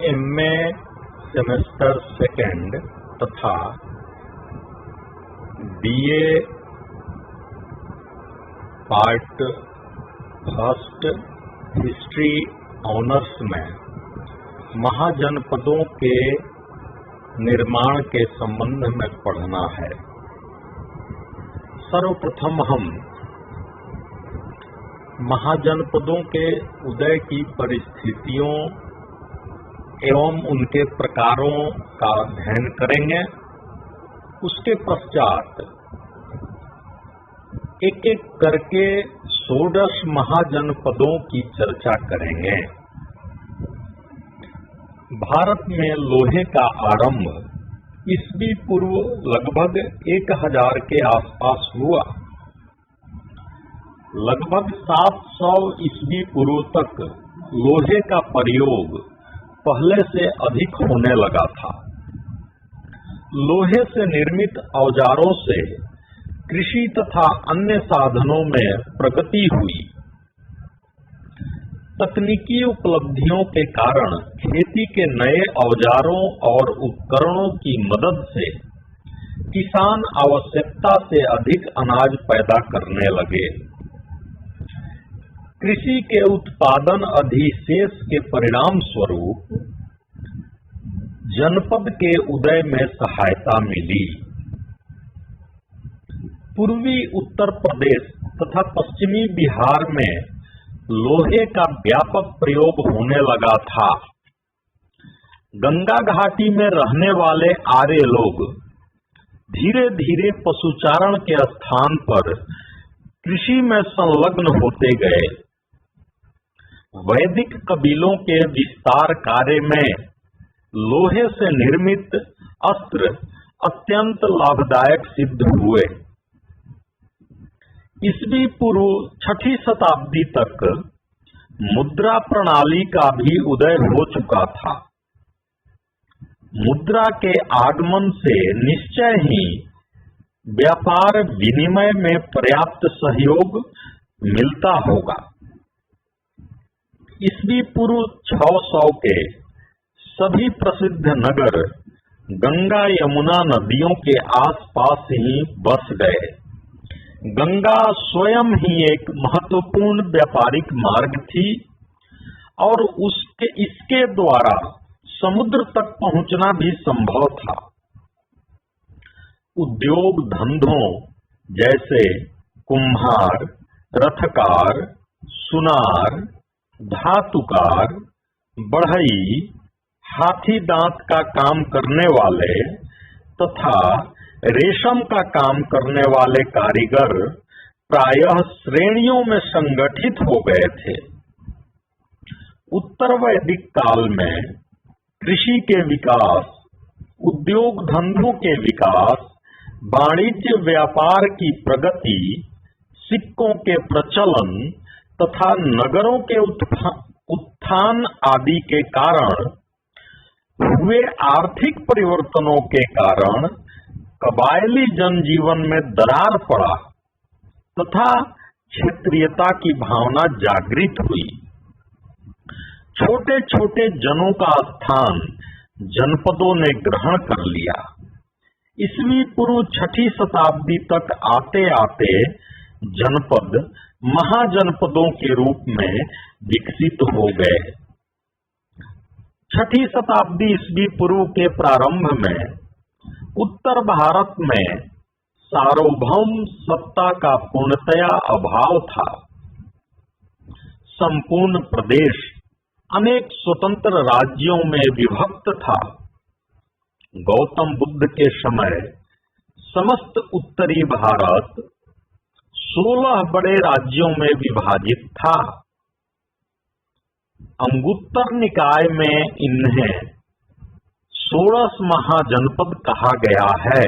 MA semester second तथा BA part first history honours में महाजनपदों के निर्माण के संबंध में पढ़ना है। सर्वप्रथम हम महाजनपदों के उदय की परिस्थितियों एवं उनके प्रकारों का अध्ययन करेंगे। उसके पश्चात एक एक करके 16 महाजनपदों की चर्चा करेंगे। भारत में लोहे का आरंभ ईस्वी पूर्व लगभग 1000 के आसपास हुआ। लगभग 700 ईस्वी पूर्व तक लोहे का प्रयोग पहले से अधिक होने लगा था। लोहे से निर्मित औजारों से कृषि तथा अन्य साधनों में प्रगति हुई। तकनीकी उपलब्धियों के कारण खेती के नए औजारों और उपकरणों की मदद से किसान आवश्यकता से अधिक अनाज पैदा करने लगे। कृषि के उत्पादन अधिशेष के परिणाम स्वरूप जनपद के उदय में सहायता मिली। पूर्वी उत्तर प्रदेश तथा पश्चिमी बिहार में लोहे का व्यापक प्रयोग होने लगा था। गंगा घाटी में रहने वाले आर्य लोग धीरे धीरे पशुचारण के स्थान पर कृषि में संलग्न होते गए। वैदिक कबीलों के विस्तार कार्य में लोहे से निर्मित अस्त्र अत्यंत लाभदायक सिद्ध हुए। ईस्वी पूर्व 6ठी शताब्दी तक मुद्रा प्रणाली का भी उदय हो चुका था। मुद्रा के आगमन से निश्चय ही व्यापार विनिमय में पर्याप्त सहयोग मिलता होगा। ईस्वी पूर्व 600 के सभी प्रसिद्ध नगर गंगा यमुना नदियों के आसपास ही बस गए। गंगा स्वयं ही एक महत्वपूर्ण व्यापारिक मार्ग थी और इसके द्वारा समुद्र तक पहुंचना भी संभव था। उद्योग धंधों जैसे कुम्हार, रथकार, सुनार, धातुकार, बढ़ई, हाथी दांत का काम करने वाले तथा रेशम का काम करने वाले कारीगर प्रायः श्रेणियों में संगठित हो गए थे। उत्तर वैदिक काल में कृषि के विकास, उद्योग धंधों के विकास, वाणिज्य व्यापार की प्रगति, सिक्कों के प्रचलन तथा नगरों के उत्थान आदि के कारण हुए आर्थिक परिवर्तनों के कारण कबायली जनजीवन में दरार पड़ा तथा क्षेत्रीयता की भावना जागृत हुई। छोटे छोटे जनों का स्थान जनपदों ने ग्रहण कर लिया। ईस्वी पूर्व 6ठी शताब्दी तक आते आते जनपद महाजनपदों के रूप में विकसित हो गए। 6ठी शताब्दी ईस्वी पूर्व के प्रारंभ में उत्तर भारत में सार्वभौम सत्ता का पूर्णतया अभाव था। संपूर्ण प्रदेश अनेक स्वतंत्र राज्यों में विभक्त था। गौतम बुद्ध के समय समस्त उत्तरी भारत 16 बड़े राज्यों में विभाजित था। अंगुत्तर निकाय में इन्हें 16 महाजनपद कहा गया है।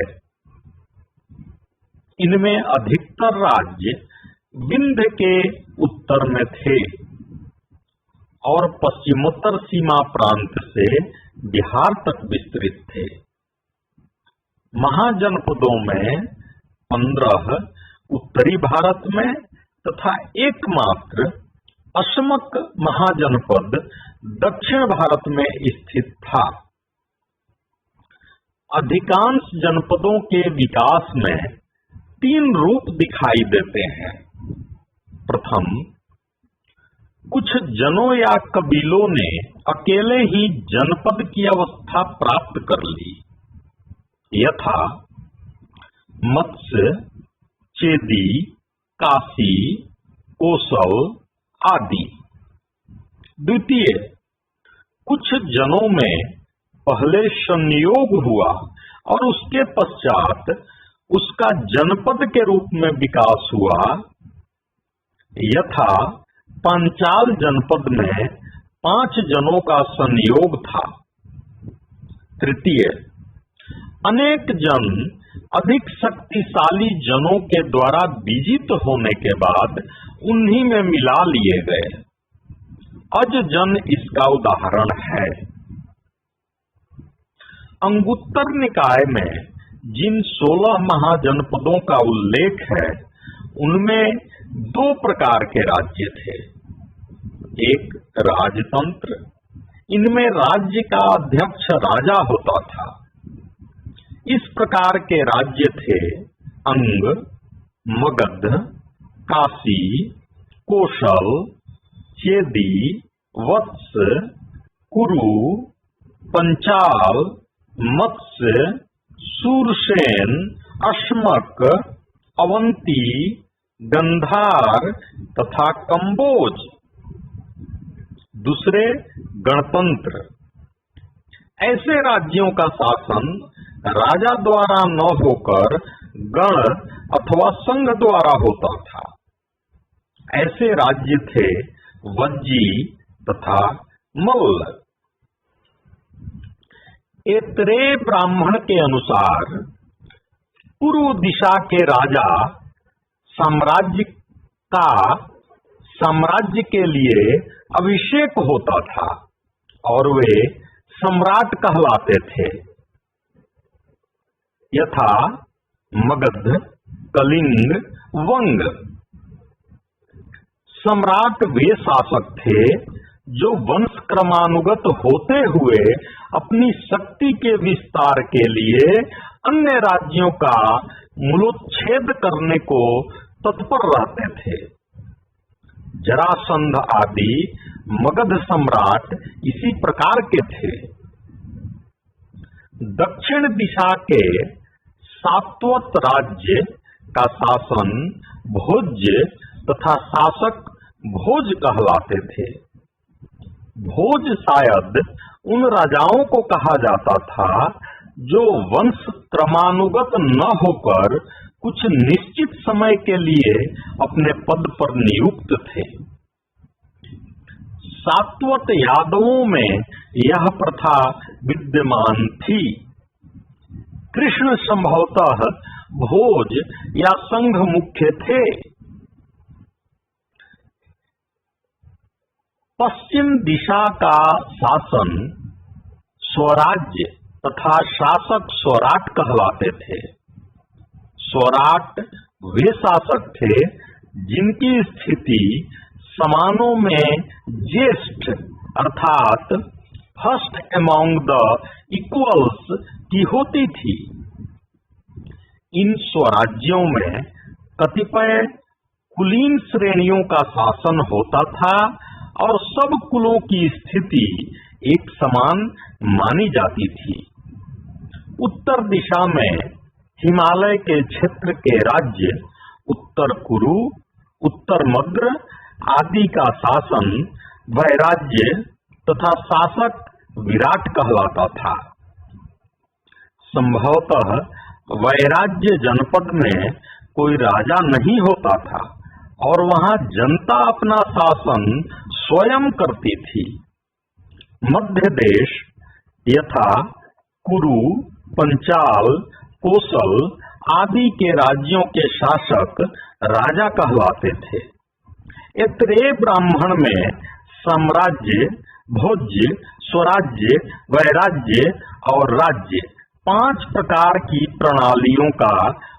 इनमें अधिकतर राज्य विंध्य के उत्तर में थे और पश्चिमोत्तर सीमा प्रांत से बिहार तक विस्तृत थे। महाजनपदों में 15 उत्तरी भारत में तथा एकमात्र अशमक महाजनपद दक्षिण भारत में स्थित था। अधिकांश जनपदों के विकास में 3 रूप दिखाई देते हैं। प्रथम, कुछ जनों या कबीलों ने अकेले ही जनपद की अवस्था प्राप्त कर ली, यथा मत्स्य, चेदी, काशी, कोसल आदि। द्वितीय, कुछ जनों में पहले संयोग हुआ और उसके पश्चात उसका जनपद के रूप में विकास हुआ, यथा पांचाल जनपद में 5 जनों का संयोग था। तृतीय, अनेक जन अधिक शक्तिशाली जनों के द्वारा विजित होने के बाद उन्हीं में मिला लिए गए। अज जन इसका उदाहरण है। अंगुत्तर निकाय में जिन 16 महाजनपदों का उल्लेख है, उनमें 2 प्रकार के राज्य थे। एक राजतंत्र, इनमें राज्य का अध्यक्ष राजा होता था। इस प्रकार के राज्य थे अंग, मगध, काशी, कोशल, चेदी, वत्स, कुरु, पंचाल, मत्स्य, सूरसेन, अश्मक, अवंती, गंधार तथा कंबोज। दूसरे गणतंत्र, ऐसे राज्यों का शासन राजा द्वारा न होकर गण अथवा संघ द्वारा होता था। ऐसे राज्य थे वज्जी तथा मल्ल। ऐतरेय ब्राह्मण के अनुसार पूर्व दिशा के राजा साम्राज्य के लिए अभिषेक होता था और वे सम्राट कहलाते थे, यथा मगध, कलिंग, वंग। सम्राट वे शासक थे जो वंश क्रमानुगत होते हुए अपनी शक्ति के विस्तार के लिए अन्य राज्यों का मूलोच्छेद करने को तत्पर रहते थे। जरासंध आदि मगध सम्राट इसी प्रकार के थे। दक्षिण दिशा के सात्वत राज्य का शासन भोज्य तथा शासक भोज कहलाते थे। भोज शायद उन राजाओं को कहा जाता था जो वंश क्रमानुगत न होकर कुछ निश्चित समय के लिए अपने पद पर नियुक्त थे। सात्वत यादवों में यह प्रथा विद्यमान थी। कृष्ण संभवतः भोज या संघ मुख्य थे। पश्चिम दिशा का शासन स्वराज्य तथा शासक स्वराट कहलाते थे। स्वराट वे शासक थे जिनकी स्थिति समानों में ज्येष्ठ अर्थात फर्स्ट अमॉन्ग द इक्वल्स की होती थी। इन स्वराज्यों में कतिपय कुलीन श्रेणियों का शासन होता था और सब कुलों की स्थिति एक समान मानी जाती थी। उत्तर दिशा में हिमालय के क्षेत्र के राज्य उत्तर कुरु, उत्तर मद्र आदि का शासन वैराज्य तथा शासक विराट कहलाता था। संभवतः वैराज्य जनपद में कोई राजा नहीं होता था और वहां जनता अपना शासन स्वयं करती थी। मध्य देश यथा कुरु, पंचाल, कोसल आदि के राज्यों के शासक राजा कहलाते थे। ऐतरेय ब्राह्मण में साम्राज्य, भोज्य, स्वराज्य, वैराज्य और राज्य 5 प्रकार की प्रणालियों का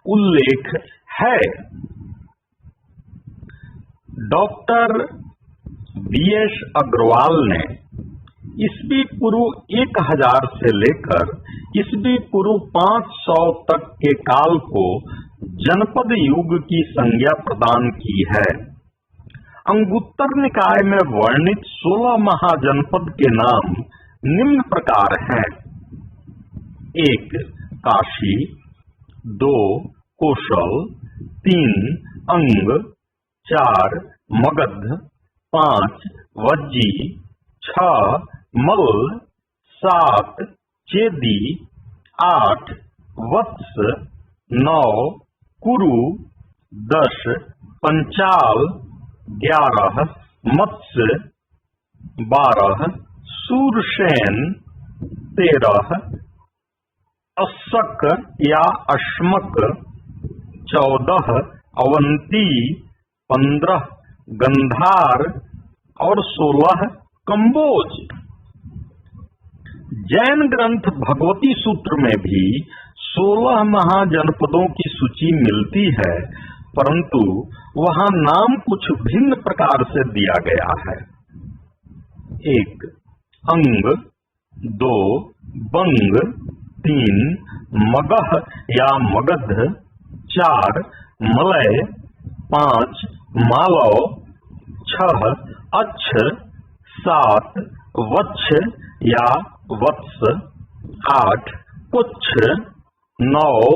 उल्लेख है। डॉक्टर बीएस अग्रवाल ने ईस्वी पूर्व 1000 से लेकर ईस्वी पूर्व 500 तक के काल को जनपद युग की संज्ञा प्रदान की है। अंगुत्तर निकाय में वर्णित 16 महाजनपद के नाम निम्न प्रकार हैं। 1 काशी, 2 कौशल, 3 अंग, 4 मगध, 5 वज्जी, 6 मल, 7 चेदी, 8 वत्स, 9 कुरु, 10 पंचाल, 11 मत्स्य, 12 सूरसेन, 13 अशक या अश्मक, 14 अवंती, 15 गंधार और 16 कंबोज। जैन ग्रंथ भगवती सूत्र में भी 16 महाजनपदों की सूची मिलती है, परंतु वहां नाम कुछ भिन्न प्रकार से दिया गया है। 1 अंग, 2 बंग, 3 मगह या मगध, 4 मलय, 5 मालव, 6 अच्छ, 7 वत्स या वत्स, 8 पुच्छ, 9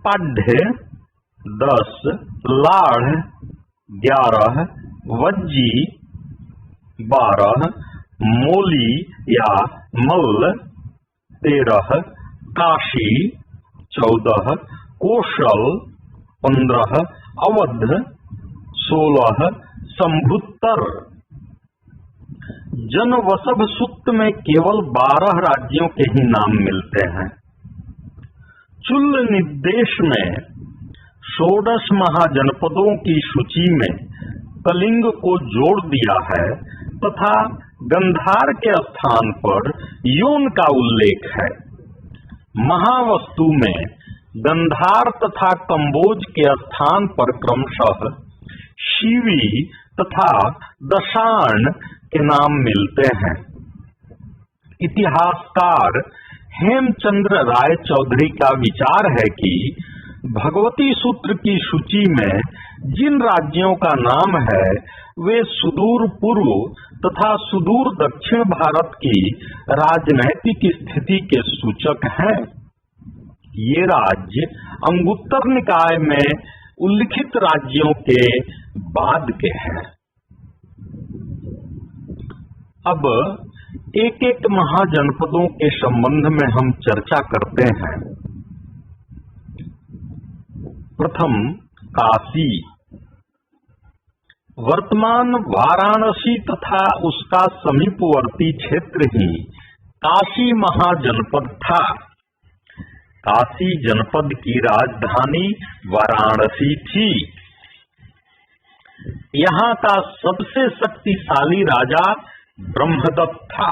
पाढ़्य, 10 लाढ़, 11 वज्जी, 12 मोली या मल्ल, 13 काशी, 14 कौशल, 15 अवध, 16 संभुत्तर। जनवसभ सूक्त में केवल 12 राज्यों के ही नाम मिलते हैं। चुल्ल निर्देश में 16 महाजनपदों की सूची में कलिंग को जोड़ दिया है तथा गंधार के स्थान पर योन का उल्लेख है। महावस्तु में गंधार तथा कंबोज के स्थान पर क्रमशः शिवी तथा दशार्ण के नाम मिलते हैं। इतिहासकार हेमचंद्र राय चौधरी का विचार है कि भगवती सूत्र की सूची में जिन राज्यों का नाम है वे सुदूर पूर्व तथा सुदूर दक्षिण भारत की राजनैतिक स्थिति के सूचक हैं। ये राज्य अंगुत्तर निकाय में उल्लिखित राज्यों के बाद के हैं। अब एक एक महाजनपदों के संबंध में हम चर्चा करते हैं। प्रथम काशी। वर्तमान वाराणसी तथा उसका समीपवर्ती क्षेत्र ही काशी महाजनपद था। काशी जनपद की राजधानी वाराणसी थी। यहाँ का सबसे शक्तिशाली राजा ब्रह्मदत्त था,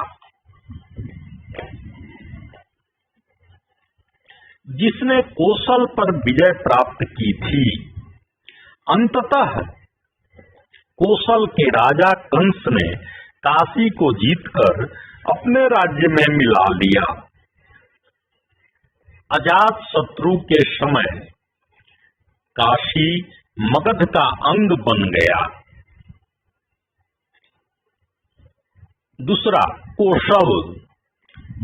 जिसने कौशल पर विजय प्राप्त की थी। अंततः कौशल के राजा कंस ने काशी को जीतकर अपने राज्य में मिला लिया। अजात शत्रु के समय काशी मगध का अंग बन गया। दूसरा, कौशल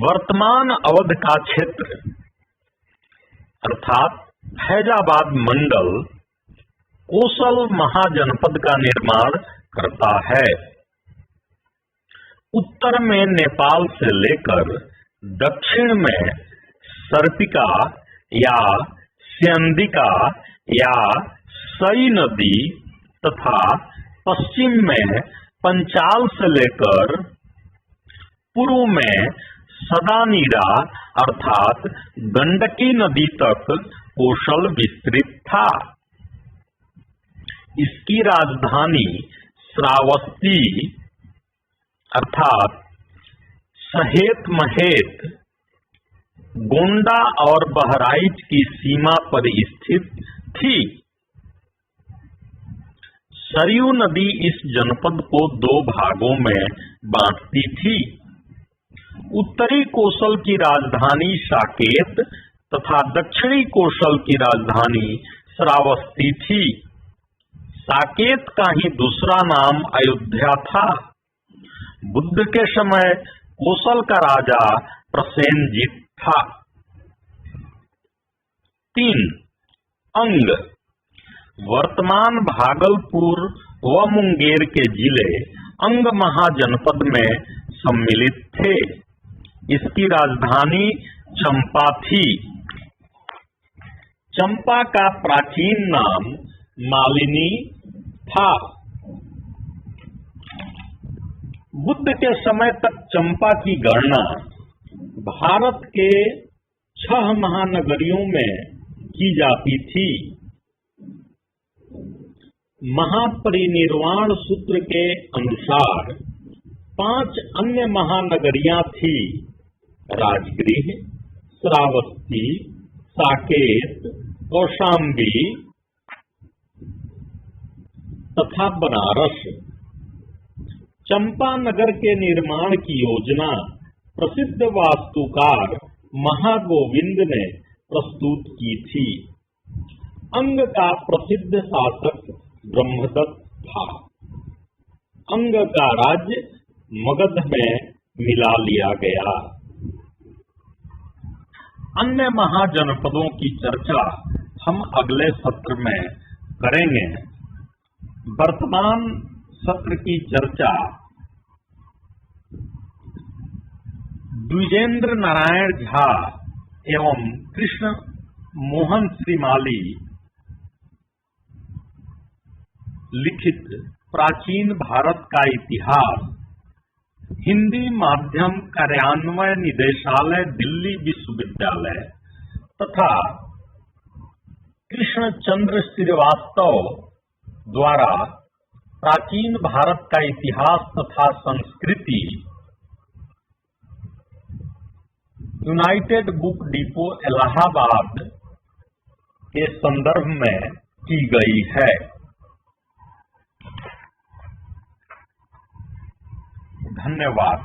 वर्तमान अवध का क्षेत्र अर्थात फैजाबाद मंडल कौशल महाजनपद का निर्माण करता है। उत्तर में नेपाल से लेकर दक्षिण में सर्पिका या स्यंदिका या सई नदी तथा पश्चिम में पंचाल से लेकर पूर्व में सदानीरा अर्थात गंडकी नदी तक कौशल विस्तृत था। इसकी राजधानी श्रावस्ती अर्थात सहेत महेत गोंडा और बहराइच की सीमा पर स्थित थी। सरयू नदी इस जनपद को 2 भागों में बांटती थी। उत्तरी कोसल की राजधानी साकेत तथा दक्षिणी कोसल की राजधानी श्रावस्ती थी। साकेत का ही दूसरा नाम अयोध्या था। बुद्ध के समय कोसल का राजा प्रसेनजीत था। 3. अंग। वर्तमान भागलपुर व मुंगेर के जिले अंग महाजनपद में सम्मिलित थे। इसकी राजधानी चंपा थी। चंपा का प्राचीन नाम मालिनी था। बुद्ध के समय तक चंपा की गणना भारत के 6 महानगरियों में की जाती थी। महापरिनिर्वाण सूत्र के अनुसार 5 अन्य महानगरियां थी: राजगृह, श्रावस्ती, साकेत, कौशाम्बी तथा बनारस। चंपा नगर के निर्माण की योजना प्रसिद्ध वास्तुकार महागोविंद ने प्रस्तुत की थी। अंग का प्रसिद्ध शासक ब्रह्मदत्त था। अंग का राज्य मगध में मिला लिया गया। अन्य महाजनपदों की चर्चा हम अगले सत्र में करेंगे। वर्तमान सत्र की चर्चा द्विजेंद्र नारायण झा एवं कृष्ण मोहन श्रीमाली लिखित प्राचीन भारत का इतिहास, हिंदी माध्यम कार्यान्वय निदेशालय दिल्ली विश्वविद्यालय तथा कृष्ण चंद्र श्रीवास्तव द्वारा प्राचीन भारत का इतिहास तथा संस्कृति, यूनाइटेड बुक डिपो इलाहाबाद के संदर्भ में की गई है। धन्यवाद।